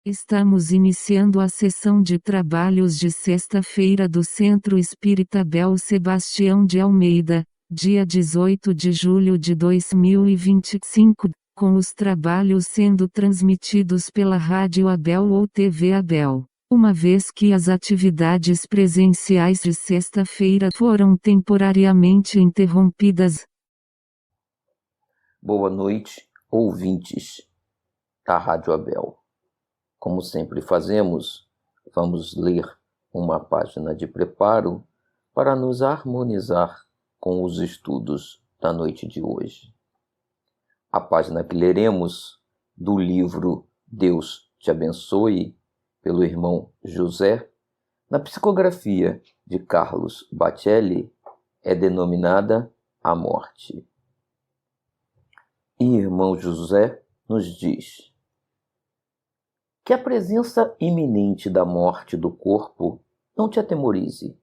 Estamos iniciando a sessão de trabalhos de sexta-feira do Centro Espírita Bel Sebastião de Almeida, dia 18 de julho de 2025, com os trabalhos sendo transmitidos pela Rádio Abel ou TV Abel, uma vez que as atividades presenciais de sexta-feira foram temporariamente interrompidas. Boa noite, ouvintes da Rádio Abel. Como sempre fazemos, vamos ler uma página de preparo para nos harmonizar com os estudos da noite de hoje. A página que leremos do livro Deus te abençoe, pelo irmão José, na psicografia de Carlos Bacelli, é denominada A Morte. E irmão José nos diz que a presença iminente da morte do corpo não te atemorize.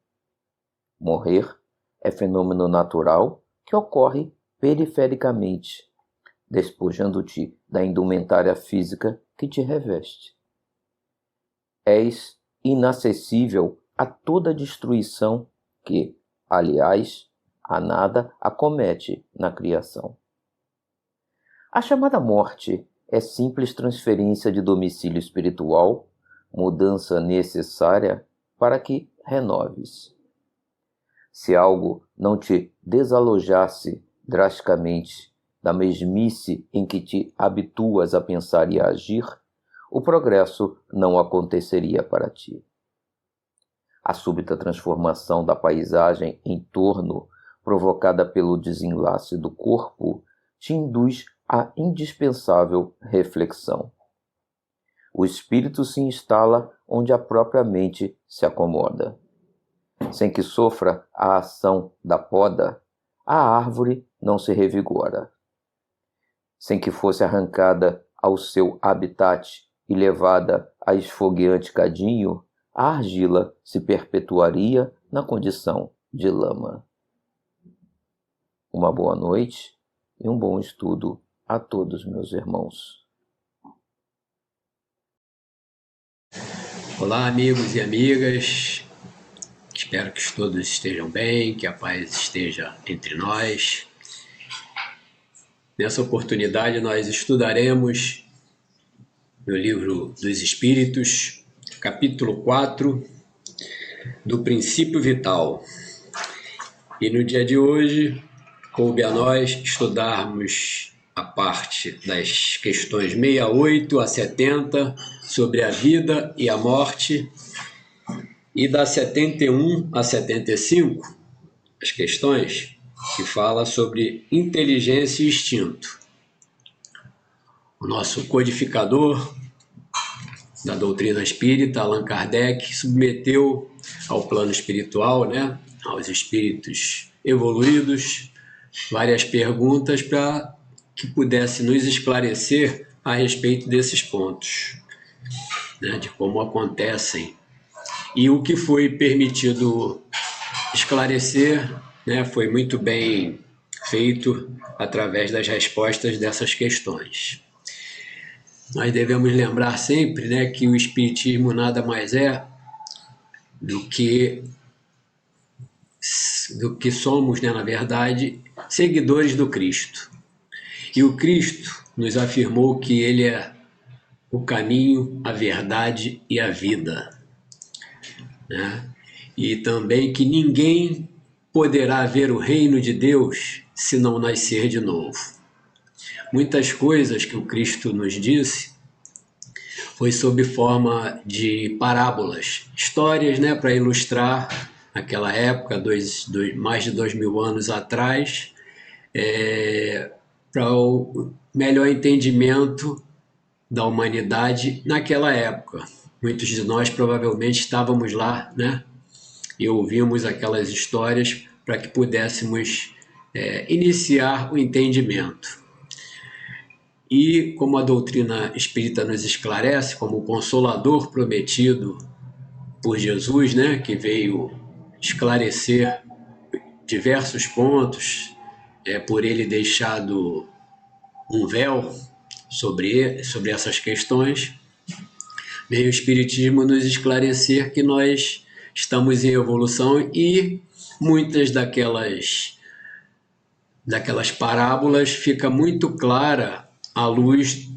Morrer é fenômeno natural que ocorre perifericamente, despojando-te da indumentária física que te reveste. És inacessível a toda destruição que, aliás, a nada acomete na criação. A chamada morte é simples transferência de domicílio espiritual, mudança necessária para que renoves. Se algo não te desalojasse drasticamente da mesmice em que te habituas a pensar e a agir, o progresso não aconteceria para ti. A súbita transformação da paisagem em torno, provocada pelo desenlace do corpo, te induz a indispensável reflexão. O espírito se instala onde a própria mente se acomoda. Sem que sofra a ação da poda, a árvore não se revigora. Sem que fosse arrancada ao seu habitat e levada a esfogueante cadinho, a argila se perpetuaria na condição de lama. Uma boa noite e um bom estudo a todos, meus irmãos. Olá, amigos e amigas. Espero que todos estejam bem, que a paz esteja entre nós. Nessa oportunidade, nós estudaremos no Livro dos Espíritos, capítulo 4, do Princípio Vital. E no dia de hoje, coube a nós estudarmos a parte das questões 68 a 70 sobre a vida e a morte, e da 71 a 75, as questões que falam sobre inteligência e instinto. O nosso codificador da doutrina espírita, Allan Kardec, submeteu ao plano espiritual, aos espíritos evoluídos, várias perguntas para que pudesse nos esclarecer a respeito desses pontos, de como acontecem. E o que foi permitido esclarecer, foi muito bem feito através das respostas dessas questões. Nós devemos lembrar sempre, que o Espiritismo nada mais é do que somos, na verdade, seguidores do Cristo. E o Cristo nos afirmou que Ele é o caminho, a verdade e a vida. E também que ninguém poderá ver o reino de Deus se não nascer de novo. Muitas coisas que o Cristo nos disse foi sob forma de parábolas, histórias, para ilustrar aquela época, mais de 2000 anos atrás, para o melhor entendimento da humanidade naquela época. Muitos de nós provavelmente estávamos lá, e ouvimos aquelas histórias para que pudéssemos iniciar o entendimento. E como a doutrina espírita nos esclarece, como o Consolador prometido por Jesus, que veio esclarecer diversos pontos, por ele deixado um véu sobre essas questões, Vem o Espiritismo nos esclarecer que nós estamos em evolução e muitas daquelas parábolas fica muito clara à luz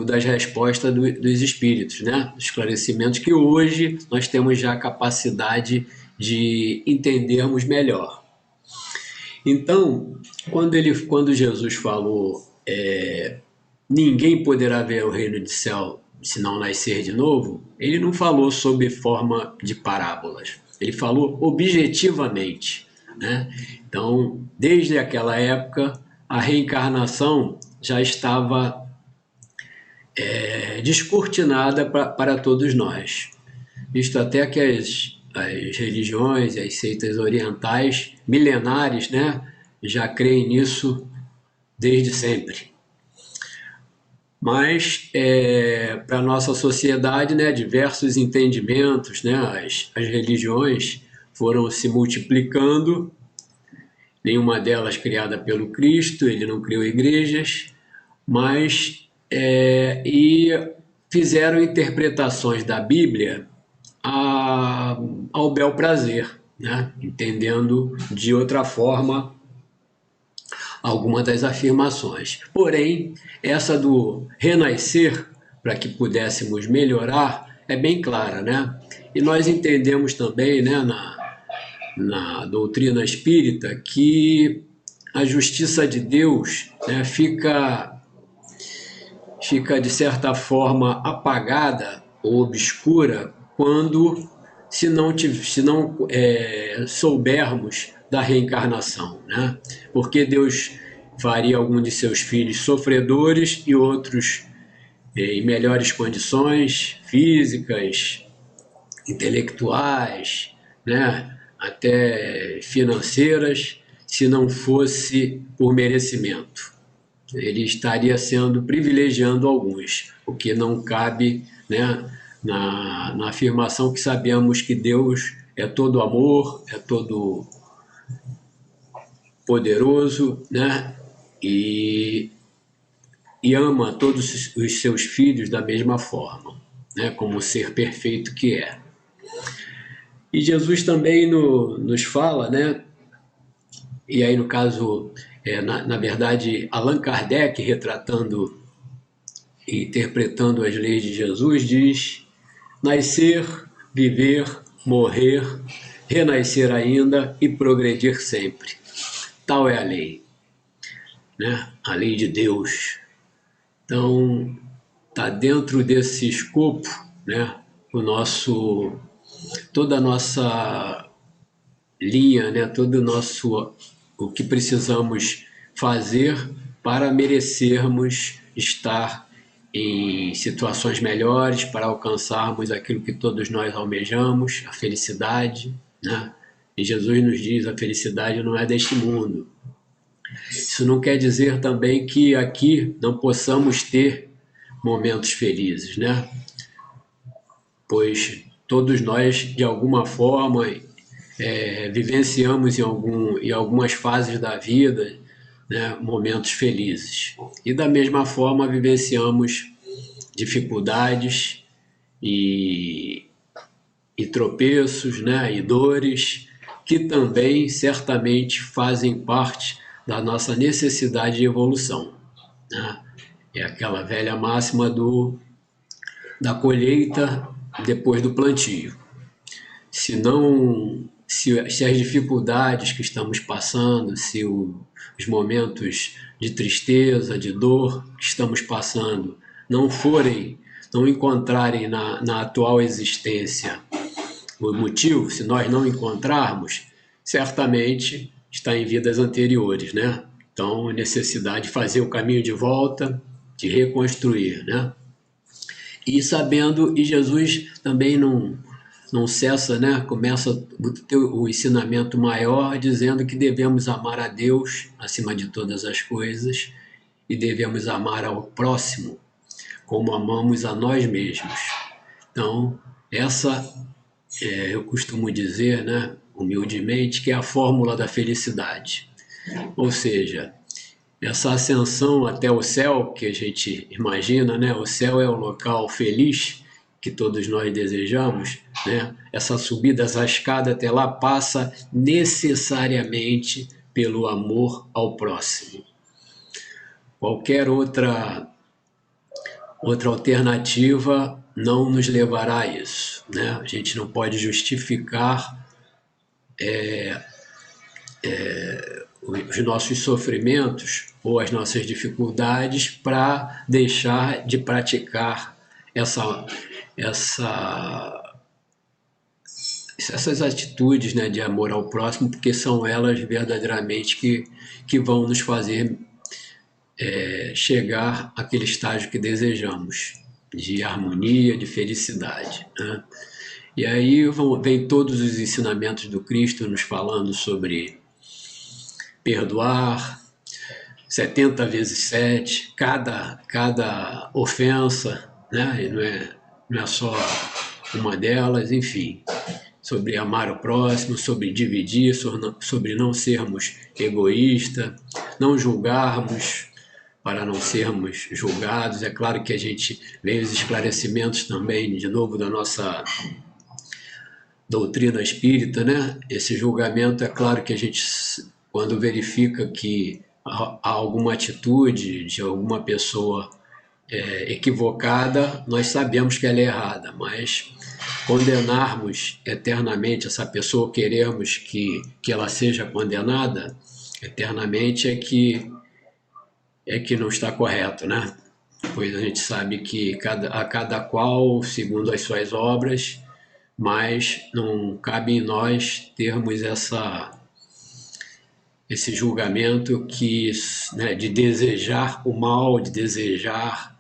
das respostas dos espíritos, né? Dos esclarecimentos que hoje nós temos já a capacidade de entendermos melhor. Então, quando Jesus falou ninguém poderá ver o reino do céu se não nascer de novo, ele não falou sob forma de parábolas, ele falou objetivamente, né? Então, desde aquela época, a reencarnação já estava descortinada para todos nós, visto até que as religiões e as seitas orientais milenares, né, já creem nisso desde sempre. Mas, para a nossa sociedade, né, diversos entendimentos, né, as religiões foram se multiplicando, nenhuma delas criada pelo Cristo, ele não criou igrejas, mas e fizeram interpretações da Bíblia ao bel prazer, né, entendendo de outra forma alguma das afirmações. Porém, essa do renascer, para que pudéssemos melhorar, é bem clara, né? E nós entendemos também, né, na doutrina espírita, que a justiça de Deus, né, fica de certa forma apagada ou obscura quando se não soubermos da reencarnação, né? Porque Deus faria algum de seus filhos sofredores e outros em melhores condições físicas, intelectuais, né? Até financeiras, se não fosse por merecimento. Ele estaria privilegiando alguns, o que não cabe, né, na afirmação que sabemos que Deus é todo amor, é todo poderoso, né? E ama todos os seus filhos da mesma forma, né? Como ser perfeito que é. E Jesus também nos fala, né? E aí, no caso, na verdade, Allan Kardec, retratando e interpretando as leis de Jesus, diz: nascer, viver, morrer, renascer ainda e progredir sempre. Tal é a lei, né? A lei de Deus. Então, está dentro desse escopo, né, toda a nossa linha, né, o que precisamos fazer para merecermos estar em situações melhores, para alcançarmos aquilo que todos nós almejamos, a felicidade, né? E Jesus nos diz: a felicidade não é deste mundo. Isso não quer dizer também que aqui não possamos ter momentos felizes, né? Pois todos nós, de alguma forma, vivenciamos em algumas fases da vida, né, momentos felizes. E da mesma forma vivenciamos dificuldades e tropeços, né, e dores, que também certamente fazem parte da nossa necessidade de evolução, né? É aquela velha máxima da colheita depois do plantio. Se as dificuldades que estamos passando, se os momentos de tristeza, de dor que estamos passando não encontrarem na atual existência o motivo, se nós não encontrarmos, certamente está em vidas anteriores, né? Então, necessidade de fazer o caminho de volta, de reconstruir, né? E Jesus também não cessa, né? Começa o ensinamento maior dizendo que devemos amar a Deus acima de todas as coisas e devemos amar ao próximo como amamos a nós mesmos. Então, essa eu costumo dizer, né, humildemente, que é a fórmula da felicidade. Ou seja, essa ascensão até o céu que a gente imagina, né, o céu é o local feliz que todos nós desejamos, né? Essa subida, essa escada até lá passa necessariamente pelo amor ao próximo. Qualquer outra alternativa não nos levará a isso, né? A gente não pode justificar os nossos sofrimentos ou as nossas dificuldades para deixar de praticar essas atitudes, né, de amor ao próximo, porque são elas verdadeiramente que vão nos fazer chegar àquele estágio que desejamos, de harmonia, de felicidade, né? E aí vem todos os ensinamentos do Cristo nos falando sobre perdoar, 70 vezes 7, cada ofensa, né? E não é só uma delas, enfim, sobre amar o próximo, sobre dividir, sobre não sermos egoístas, não julgarmos para não sermos julgados. É claro que a gente vê os esclarecimentos também, de novo, da nossa doutrina espírita, né? Esse julgamento, é claro que a gente, quando verifica que há alguma atitude de alguma pessoa equivocada, nós sabemos que ela é errada, mas condenarmos eternamente essa pessoa, queremos que ela seja condenada eternamente, é que não está correto, né? Pois a gente sabe que a cada qual segundo as suas obras, mas não cabe em nós termos esse julgamento né, de desejar o mal, de desejar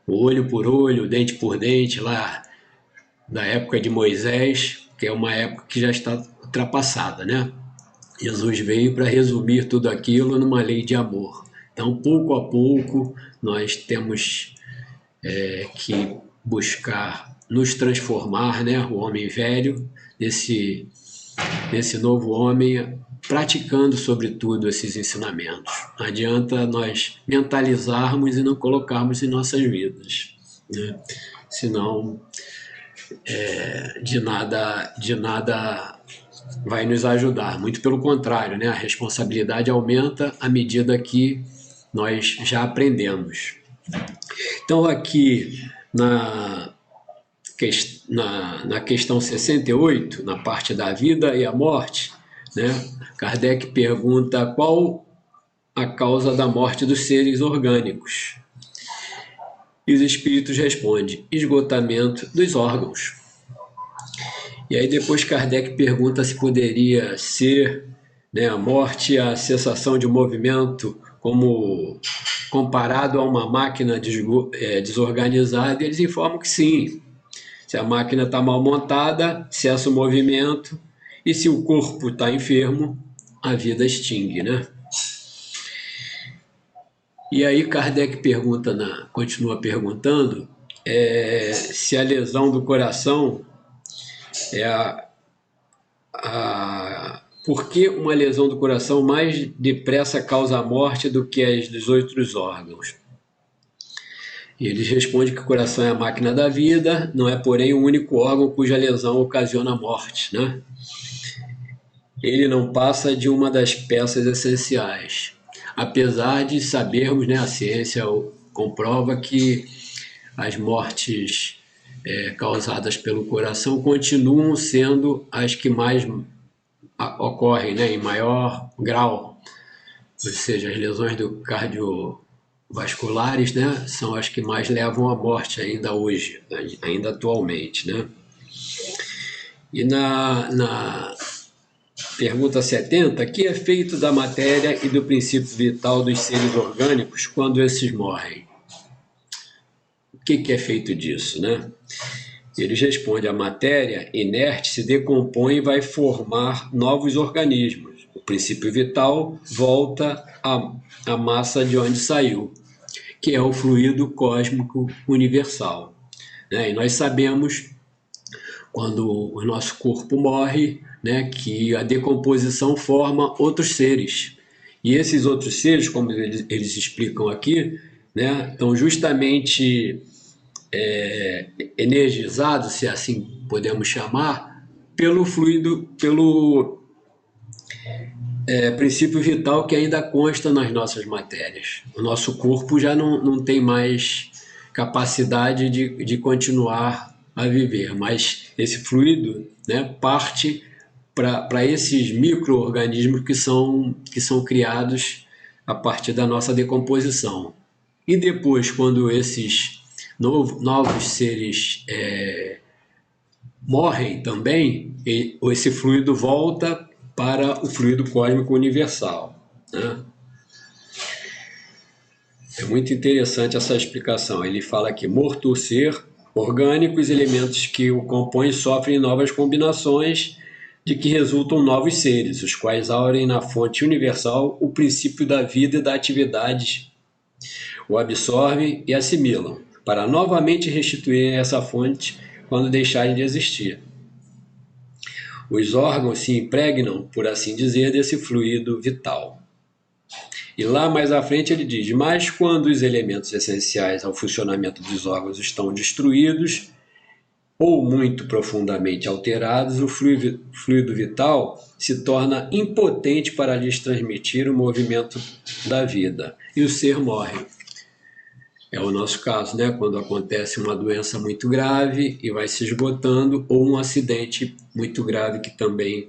olho por olho, dente por dente, lá da época de Moisés, que é uma época que já está ultrapassada, né? Jesus veio para resumir tudo aquilo numa lei de amor. Então, pouco a pouco, nós temos que buscar nos transformar, né, o homem velho, nesse novo homem, praticando, sobretudo, esses ensinamentos. Não adianta nós mentalizarmos e não colocarmos em nossas vidas, né? Senão, de nada vai nos ajudar. Muito pelo contrário, né? A responsabilidade aumenta à medida que nós já aprendemos. Então, aqui na questão 68, na parte da vida e a morte, né, Kardec pergunta qual a causa da morte dos seres orgânicos. E os espíritos respondem: esgotamento dos órgãos. E aí depois Kardec pergunta se poderia ser, né, a morte a cessação de movimento, como comparado a uma máquina desorganizada, e eles informam que sim. Se a máquina está mal montada, cessa o movimento, e se o corpo está enfermo, a vida extingue, né? E aí Kardec continua perguntando se a lesão do coração por que uma lesão do coração mais depressa causa a morte do que as dos outros órgãos? E eles respondem que o coração é a máquina da vida, não é, porém, o único órgão cuja lesão ocasiona a morte, né? Ele não passa de uma das peças essenciais. Apesar de sabermos, né, a ciência comprova que as mortes causadas pelo coração continuam sendo as que mais ocorrem, né, em maior grau. Ou seja, as lesões cardiovasculares, né, são as que mais levam à morte ainda hoje, ainda atualmente, né? E na pergunta 70, que é feito da matéria e do princípio vital dos seres orgânicos quando esses morrem? O que é feito disso, né? Eles respondem: a matéria inerte se decompõe e vai formar novos organismos. O princípio vital volta à massa de onde saiu, que é o fluido cósmico universal, né? E nós sabemos, quando o nosso corpo morre, né, que a decomposição forma outros seres. E esses outros seres, como eles explicam aqui, né, estão justamente energizado, se assim podemos chamar, pelo fluido, pelo princípio vital que ainda consta nas nossas matérias. O nosso corpo já não tem mais capacidade de continuar a viver, mas esse fluido, né, parte para esses micro-organismos que são criados a partir da nossa decomposição. E depois, quando esses novos seres morrem também, esse fluido volta para o fluido cósmico universal, né? É muito interessante essa explicação. Ele fala que morto o ser orgânico, os elementos que o compõem sofrem novas combinações de que resultam novos seres, os quais aurem na fonte universal o princípio da vida e da atividade, o absorvem e assimilam, para novamente restituírem essa fonte quando deixarem de existir. Os órgãos se impregnam, por assim dizer, desse fluido vital. E lá mais à frente ele diz: mas quando os elementos essenciais ao funcionamento dos órgãos estão destruídos ou muito profundamente alterados, o fluido vital se torna impotente para lhes transmitir o movimento da vida e o ser morre. É o nosso caso, né? Quando acontece uma doença muito grave e vai se esgotando, ou um acidente muito grave que também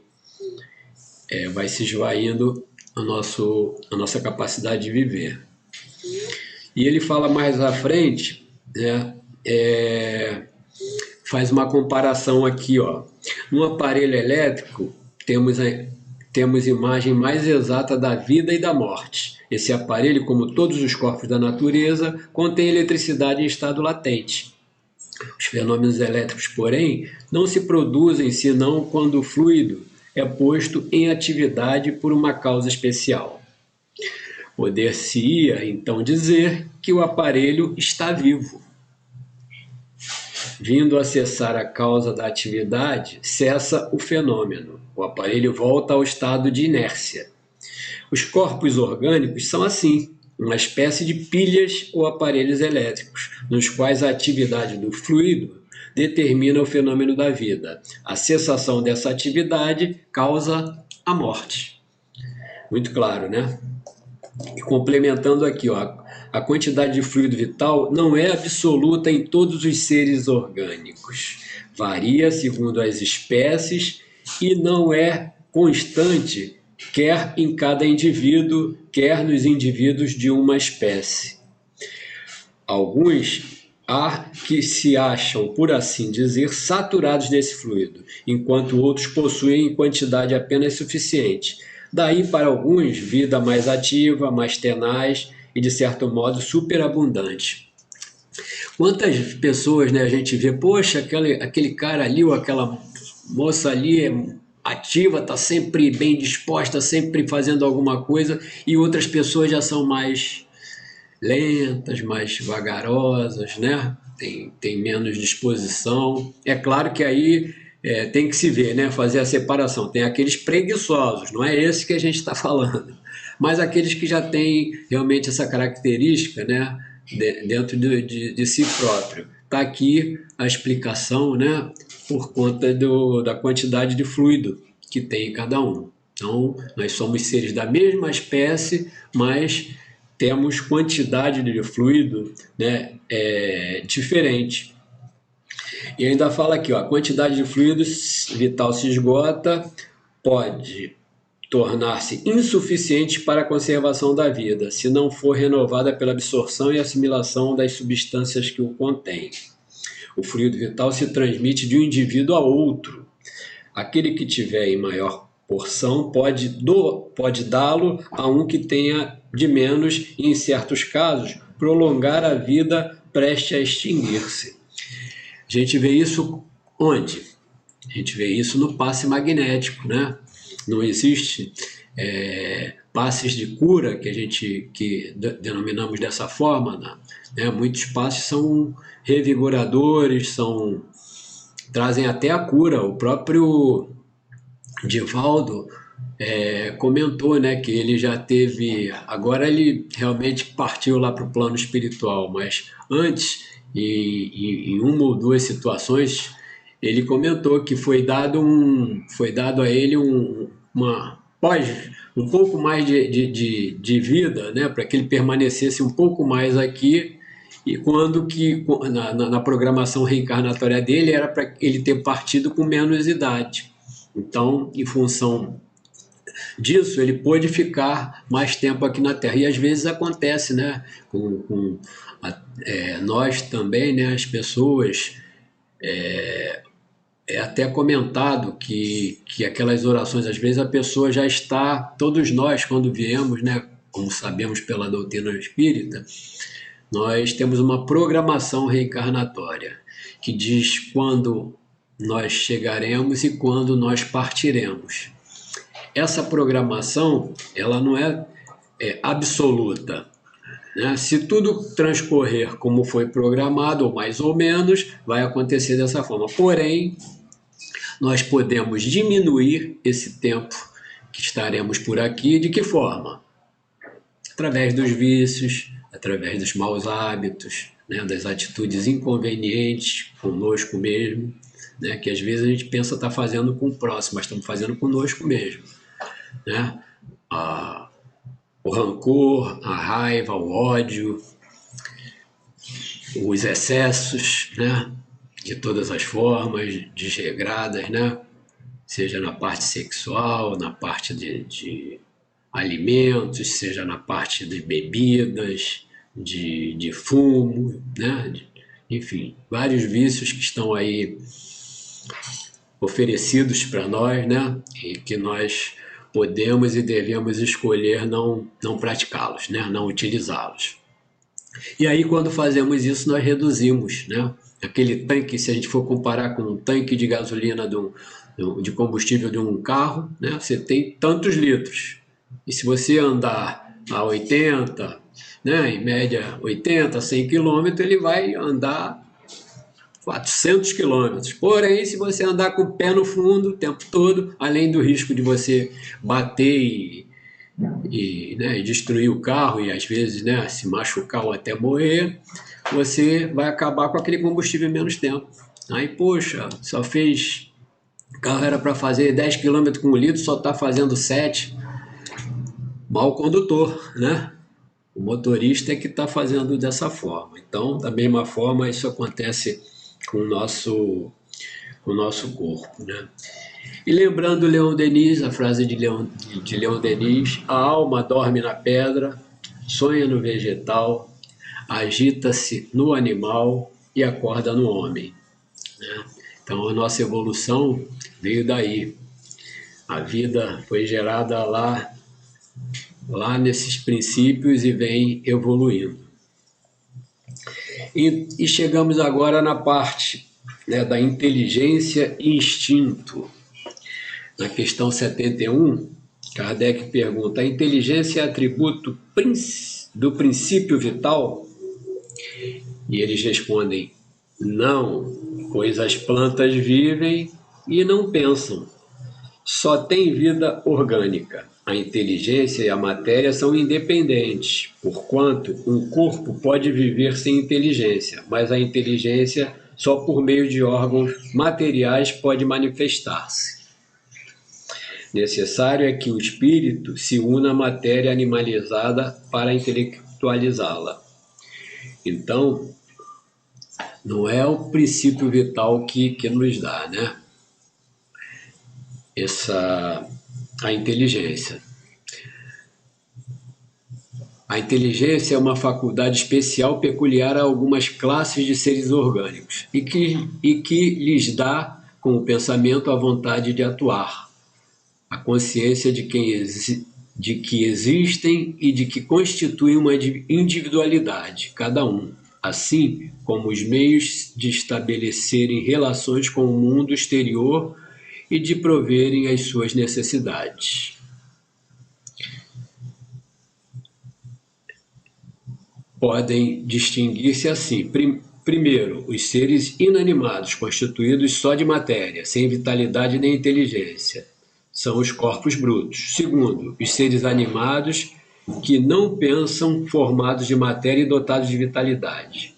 vai se esvaindo a nossa capacidade de viver. E ele fala mais à frente, né? Faz uma comparação aqui, ó. No aparelho elétrico, temos imagem mais exata da vida e da morte. Esse aparelho, como todos os corpos da natureza, contém eletricidade em estado latente. Os fenômenos elétricos, porém, não se produzem senão quando o fluido é posto em atividade por uma causa especial. Poder-se-ia, então, dizer que o aparelho está vivo. Vindo a cessar a causa da atividade, cessa o fenômeno. O aparelho volta ao estado de inércia. Os corpos orgânicos são assim, uma espécie de pilhas ou aparelhos elétricos, nos quais a atividade do fluido determina o fenômeno da vida. A cessação dessa atividade causa a morte. Muito claro, né? E complementando aqui, ó, a quantidade de fluido vital não é absoluta em todos os seres orgânicos. Varia segundo as espécies e não é constante, quer em cada indivíduo, quer nos indivíduos de uma espécie. Alguns há que se acham, por assim dizer, saturados desse fluido, enquanto outros possuem quantidade apenas suficiente. Daí, para alguns, vida mais ativa, mais tenaz e, de certo modo, superabundante. Quantas pessoas, né, a gente vê, poxa, aquele cara ali ou aquela moça ali é ativa, está sempre bem disposta, sempre fazendo alguma coisa, e outras pessoas já são mais lentas, mais vagarosas, né? Tem menos disposição. É claro que aí tem que se ver, né? Fazer a separação. Tem aqueles preguiçosos, não é esse que a gente está falando, mas aqueles que já têm realmente essa característica, né? Dentro de si próprio. Está aqui a explicação, né? Por conta da quantidade de fluido que tem em cada um. Então, nós somos seres da mesma espécie, mas temos quantidade de fluido, né, diferente. E ainda fala aqui, ó, a quantidade de fluido vital se esgota, pode tornar-se insuficiente para a conservação da vida, se não for renovada pela absorção e assimilação das substâncias que o contêm. O fluido vital se transmite de um indivíduo a outro. Aquele que tiver em maior porção pode dá-lo a um que tenha de menos e, em certos casos, prolongar a vida prestes a extinguir-se. A gente vê isso onde? A gente vê isso no passe magnético, né? Não existe passes de cura que denominamos dessa forma, né? Muitos passes são revigoradores, trazem até a cura. O próprio Divaldo comentou, né, que ele já teve, agora ele realmente partiu lá para o plano espiritual, mas antes e em uma ou duas situações ele comentou que foi dado a ele um pouco mais de vida, né, para que ele permanecesse um pouco mais aqui, e na programação reencarnatória dele era para ele ter partido com menos idade. Então, em função disso, ele pôde ficar mais tempo aqui na Terra. E às vezes acontece, né, nós também, né, as pessoas, é até comentado que aquelas orações, às vezes a pessoa já está, todos nós quando viemos, né, como sabemos pela doutrina espírita, nós temos uma programação reencarnatória que diz quando nós chegaremos e quando nós partiremos. Essa programação, ela não é absoluta, né? Se tudo transcorrer como foi programado, ou mais ou menos, vai acontecer dessa forma. Porém, nós podemos diminuir esse tempo que estaremos por aqui. De que forma? Através dos vícios, através dos maus hábitos, né, das atitudes inconvenientes conosco mesmo, né, que às vezes a gente pensa estar fazendo com o próximo, mas estamos fazendo conosco mesmo, né? O rancor, a raiva, o ódio, os excessos, né, de todas as formas, desregradas, né, seja na parte sexual, na parte de alimentos, seja na parte de bebidas, de fumo, né, enfim, vários vícios que estão aí oferecidos para nós, né, e que nós podemos e devemos escolher não praticá-los, né, não utilizá-los. E aí, quando fazemos isso, nós reduzimos, né, aquele tanque. Se a gente for comparar com um tanque de gasolina de combustível de um carro, né, você tem tantos litros. E se você andar a 80, né, em média 80, 100 km, ele vai andar 400 km. Porém, se você andar com o pé no fundo o tempo todo, além do risco de você bater e destruir o carro e às vezes, né, se machucar ou até morrer, você vai acabar com aquele combustível em menos tempo. Aí, poxa, o carro era para fazer 10 km com 1 litro, só está fazendo 7. Mau condutor, né? O motorista é que está fazendo dessa forma. Então, da mesma forma, isso acontece com o nosso corpo, né? E lembrando Leon Denis, a frase de Leon Denis: a alma dorme na pedra, sonha no vegetal, agita-se no animal e acorda no homem, né? Então, a nossa evolução veio daí. A vida foi gerada lá nesses princípios e vem evoluindo. E chegamos agora na parte, né, da inteligência e instinto. Na questão 71, Kardec pergunta: a inteligência é atributo do princípio vital? E eles respondem: não, pois as plantas vivem e não pensam. Só tem vida orgânica. A inteligência e a matéria são independentes, porquanto um corpo pode viver sem inteligência, mas a inteligência só por meio de órgãos materiais pode manifestar-se. Necessário é que o espírito se una à matéria animalizada para intelectualizá-la. Então, não é o princípio vital que nos dá, né, a inteligência. A inteligência é uma faculdade especial peculiar a algumas classes de seres orgânicos e que lhes dá, com o pensamento, a vontade de atuar, a consciência de que existem e de que constituem uma individualidade, cada um, assim como os meios de estabelecerem relações com o mundo exterior e de proverem as suas necessidades. Podem distinguir-se assim: primeiro, os seres inanimados, constituídos só de matéria, sem vitalidade nem inteligência, são os corpos brutos. Segundo, os seres animados que não pensam, formados de matéria e dotados de vitalidade.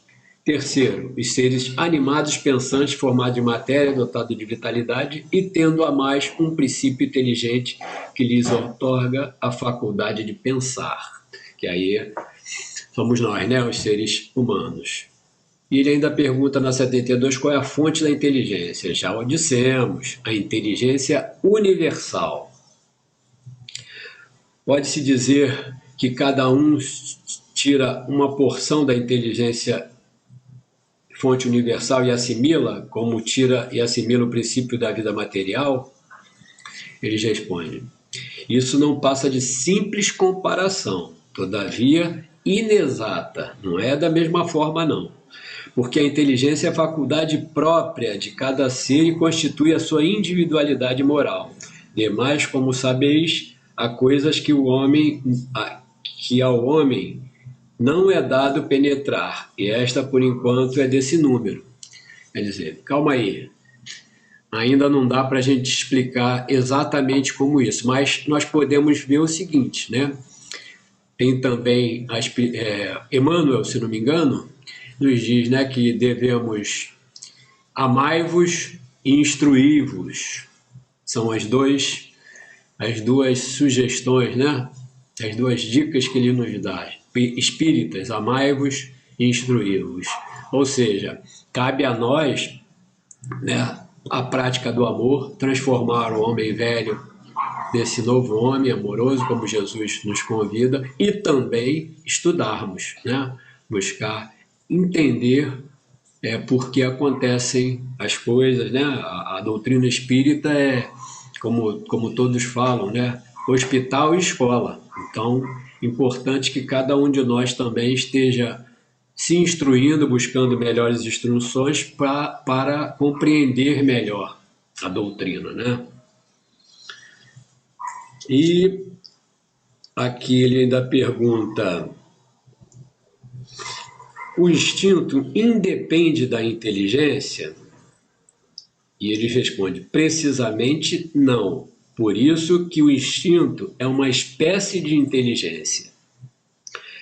Terceiro, os seres animados, pensantes, formados de matéria, dotados de vitalidade e tendo a mais um princípio inteligente que lhes outorga a faculdade de pensar, que aí somos nós, né, os seres humanos. E ele ainda pergunta na 72 qual é a fonte da inteligência. Já o dissemos, a inteligência universal. Pode-se dizer que cada um tira uma porção da inteligência fonte universal e assimila, como tira e assimila o princípio da vida material? Eles respondem: isso não passa de simples comparação, todavia inexata, não é da mesma forma não, porque a inteligência é a faculdade própria de cada ser e constitui a sua individualidade moral. Demais, como sabeis, há coisas que ao homem não é dado penetrar, e esta, por enquanto, é desse número. Quer dizer, calma aí, ainda não dá para a gente explicar exatamente como isso, mas nós podemos ver o seguinte, né? Tem também, Emmanuel, se não me engano, nos diz, né, que devemos amai-vos e instruí-vos. São as duas sugestões, né? As duas dicas que ele nos dá. Espíritas, amai-vos e instruí-vos. Ou seja, cabe a nós, né, a prática do amor, transformar o homem velho nesse novo homem amoroso, como Jesus nos convida, e também estudarmos, né, buscar entender por que acontecem as coisas, né? A doutrina espírita é, como todos falam, né, hospital e escola. Então, importante que cada um de nós também esteja se instruindo, buscando melhores instruções para compreender melhor a doutrina, né? E aqui ele ainda pergunta: o instinto independe da inteligência? E ele responde: precisamente não. Por isso que o instinto é uma espécie de inteligência.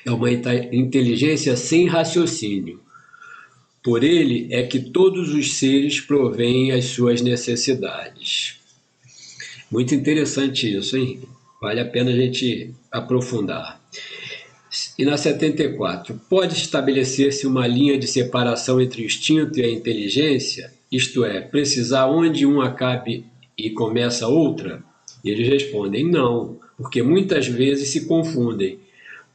É uma inteligência sem raciocínio. Por ele é que todos os seres provêm as suas necessidades. Muito interessante isso, hein? Vale a pena a gente aprofundar. E na 74, pode estabelecer-se uma linha de separação entre o instinto e a inteligência? Isto é, precisar onde um acabe e começa outra? E eles respondem: não, porque muitas vezes se confundem,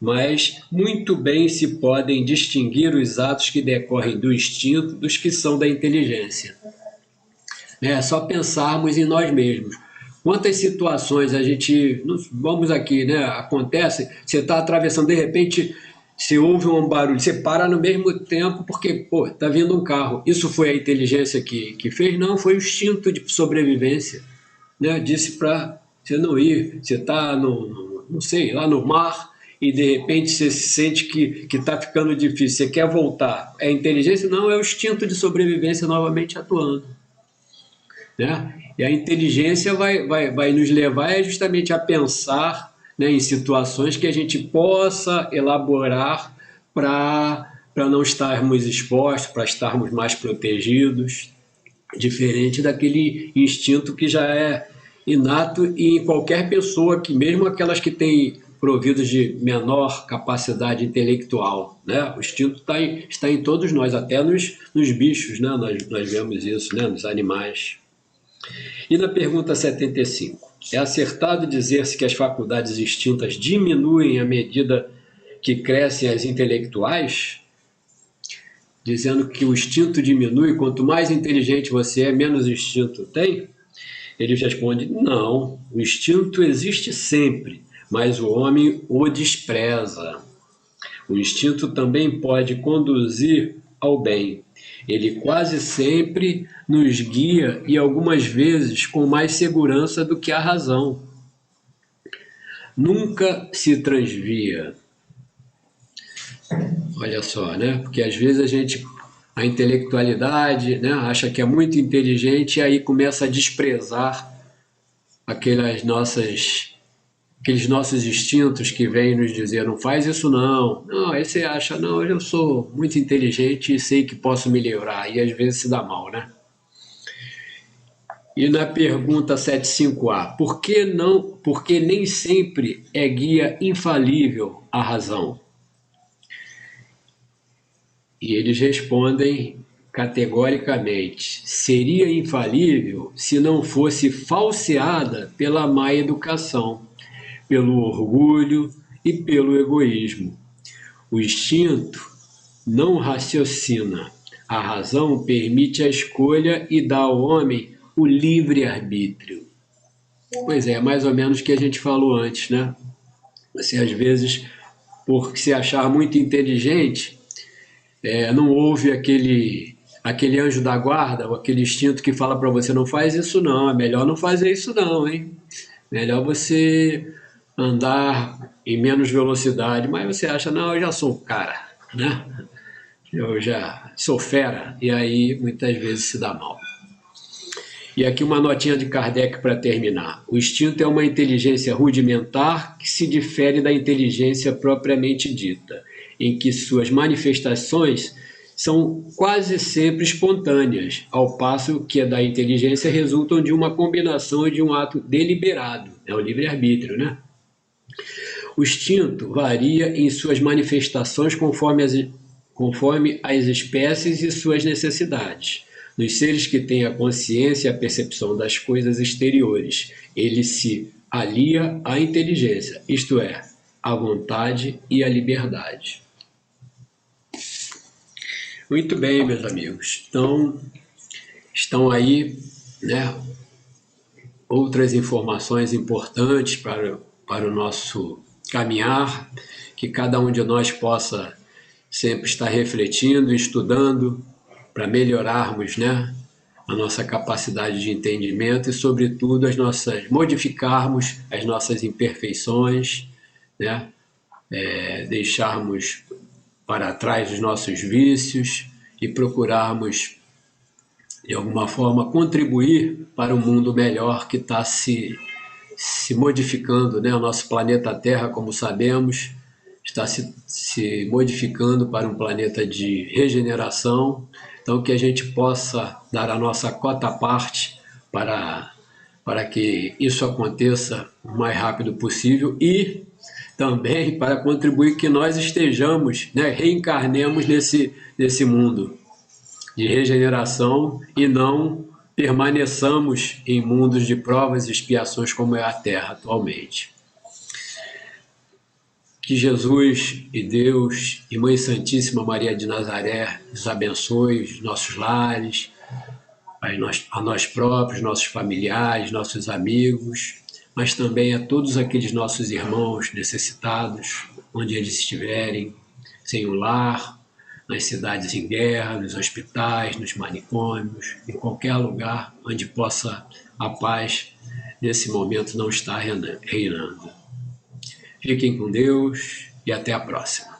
mas muito bem se podem distinguir os atos que decorrem do instinto dos que são da inteligência. É só pensarmos em nós mesmos. Quantas situações a gente, vamos aqui, né, acontece, você está atravessando, de repente, você ouve um barulho, você para no mesmo tempo porque, está vindo um carro. Isso foi a inteligência que fez? Não, foi o instinto de sobrevivência, né? Disse para você não ir, você está, não sei, lá no mar, e de repente você se sente que está ficando difícil, você quer voltar. É inteligência? Não, é o instinto de sobrevivência novamente atuando, né? E a inteligência vai nos levar justamente a pensar, né, em situações que a gente possa elaborar para não estarmos expostos, para estarmos mais protegidos, diferente daquele instinto que já é inato em qualquer pessoa, que mesmo aquelas que têm providos de menor capacidade intelectual, né? O instinto está em todos nós, até nos bichos, né? Nós vemos isso, né? Nos animais. E na pergunta 75, é acertado dizer-se que as faculdades instintas diminuem à medida que crescem as intelectuais? Dizendo que o instinto diminui, quanto mais inteligente você é, menos instinto tem? Ele responde: não, o instinto existe sempre, mas o homem o despreza. O instinto também pode conduzir ao bem. Ele quase sempre nos guia e algumas vezes com mais segurança do que a razão. Nunca se transvia. Olha só, né? Porque às vezes a intelectualidade, né, acha que é muito inteligente e aí começa a desprezar aquelas nossas aqueles nossos instintos que vêm nos dizer, não faz isso não. Não, aí você acha, não, eu sou muito inteligente e sei que posso me livrar. E às vezes se dá mal, né? E na pergunta 75A, por que nem sempre é guia infalível a razão? E eles respondem categoricamente, seria infalível se não fosse falseada pela má educação, pelo orgulho e pelo egoísmo. O instinto não raciocina, a razão permite a escolha e dá ao homem o livre-arbítrio. Pois é, mais ou menos o que a gente falou antes, né? Você, às vezes, por se achar muito inteligente, não ouve aquele anjo da guarda, ou aquele instinto que fala para você, não faz isso não, é melhor não fazer isso não, hein? Melhor você andar em menos velocidade, mas você acha, não, eu já sou o cara, né? Eu já sou fera, e aí muitas vezes se dá mal. E aqui uma notinha de Kardec para terminar. O instinto é uma inteligência rudimentar que se difere da inteligência propriamente dita, em que suas manifestações são quase sempre espontâneas, ao passo que a da inteligência resultam de uma combinação e de um ato deliberado, é o livre-arbítrio, né? O instinto varia em suas manifestações conforme as espécies e suas necessidades. Nos seres que têm a consciência e a percepção das coisas exteriores, ele se alia à inteligência, isto é, à vontade e à liberdade. Muito bem, meus amigos. Então, estão aí, né, outras informações importantes para o nosso caminhar, que cada um de nós possa sempre estar refletindo, estudando, para melhorarmos, né, a nossa capacidade de entendimento e, sobretudo, modificarmos as nossas imperfeições, né, deixarmos para trás os nossos vícios e procurarmos, de alguma forma, contribuir para um mundo melhor que está se modificando, né? O nosso planeta Terra, como sabemos, está se modificando para um planeta de regeneração. Então, que a gente possa dar a nossa cota à parte para que isso aconteça o mais rápido possível e também para contribuir que nós estejamos, né, reencarnemos nesse mundo de regeneração e não permaneçamos em mundos de provas e expiações como é a Terra atualmente. Que Jesus e Deus e Mãe Santíssima Maria de Nazaré nos abençoe, os nossos lares, a nós próprios, nossos familiares, nossos amigos, mas também a todos aqueles nossos irmãos necessitados, onde eles estiverem, sem um lar, nas cidades em guerra, nos hospitais, nos manicômios, em qualquer lugar onde possa a paz, nesse momento, não estar reinando. Fiquem com Deus e até a próxima.